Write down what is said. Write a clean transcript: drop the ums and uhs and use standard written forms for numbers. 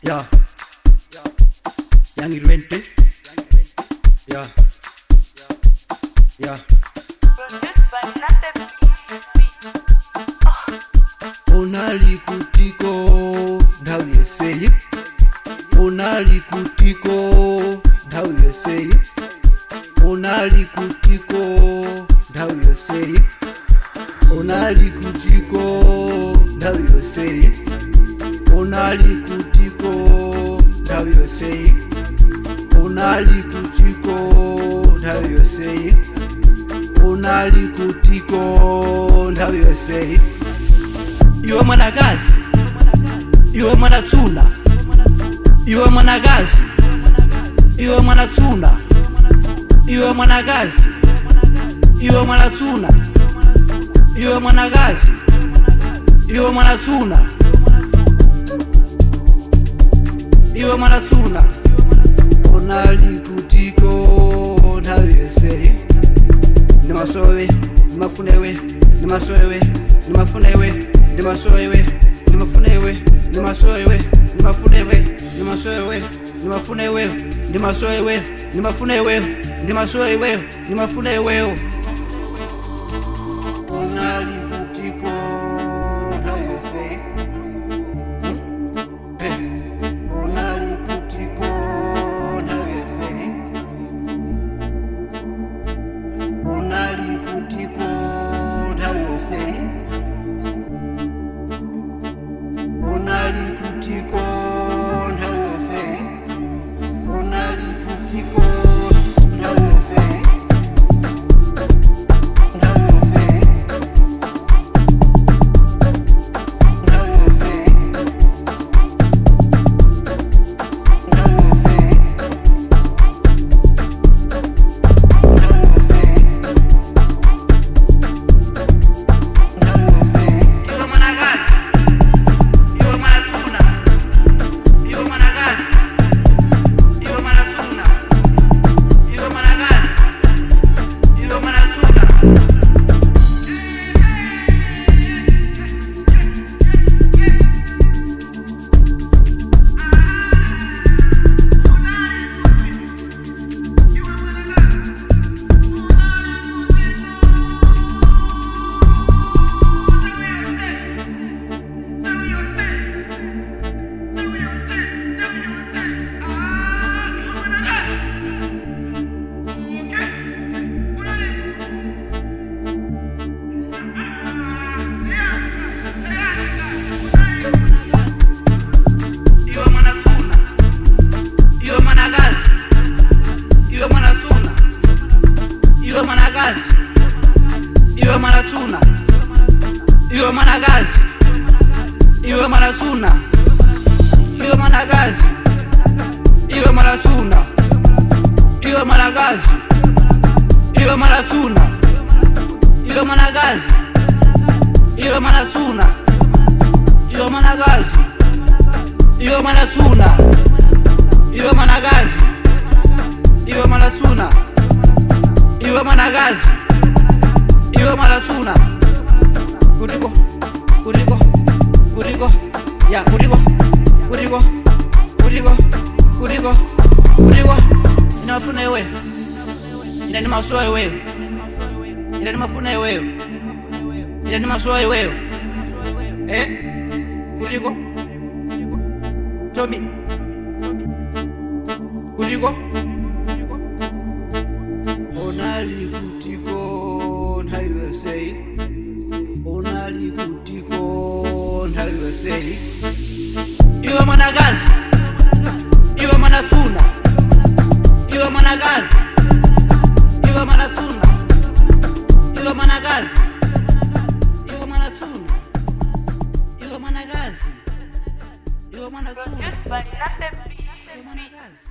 Yeah, Young Irwente. Yeah, yeah. Onali kutiko ndawi yeseyi. Onali kutiko ndawi yeseyi. Onali kutiko ndawi yeseyi. Onali kutiko ndawi yeseyi. Onali kutiko ndawi yeseyi. Onali kutiko ndawi yeseyi. Onali kutiko ndawi yeseyi. Iwe mwanagazi, iwe mwanatsuna, iwe mwanagazi, iwe mwanatsuna, iwe mwanagazi, iwe mwanatsuna, iwe mwanagazi, iwe mwanatsuna, iwe mwanatsuna. Onali kutiko ndawi yeseyi. Nimasowe, nimafunewe, nimasowe, nimafunewe. Nimasoewe, nimafunewe, nimasoewe, nimafunewe, nimasoewe, nimafunewe, nimasoewe, nimafunewe, nimasoewe, nimafunewe. Onali kutiko ndawi yeseyi. Onali kutiko ndawi yeseyi. Onali kutiko ndawi yeseyi. Onali kutiko ndawi yeseyi. Onali kutiko ndawi yeseyi. Ndawi yeseyi. Ndawi yeseyi. Ndawi yeseyi. Ndawi yeseyi. Ndawi yeseyi. Iwe mwanagazi, iwe mwanatsuna, iwe mwanagazi, iwe mwanatsuna, iwe mwanagazi, iwe mwanatsuna. Iwe mwanatsuna, iwe mwanagazi, iwe mwanatsuna, iwe mwanagazi, iwe mwanatsuna, iwe mwanagazi, iwe mwanatsuna, iwe mwanagazi, iwe mwanatsuna, iwe mwanagazi, iwe mwanatsuna, iwe mwanagazi, iwe mwanatsuna, iwe mwanagazi, iwe mwanatsuna, iwe mwanagazi, iwe mwanatsuna, iwe mwanagazi, iwe mwanatsuna. Kutiko, kutiko, kutiko, ya kutiko, kutiko, kutiko, kutiko, kutiko. Nimafunewe, ila nimasoewe, ila nimafunewe, ila nimasoewe. Kutiko, Tommy, kutiko. Onali kutiko ndawi yeseyi. Onali kutiko ndawi yeseyi. Iwe mwanagazi, iwe mwanatsuna, iwe mwanagazi, iwe mwanatsuna, iwe mwanagazi, iwe mwanatsuna, iwe mwanagazi, iwe mwanatsuna, iwe mwanagazi.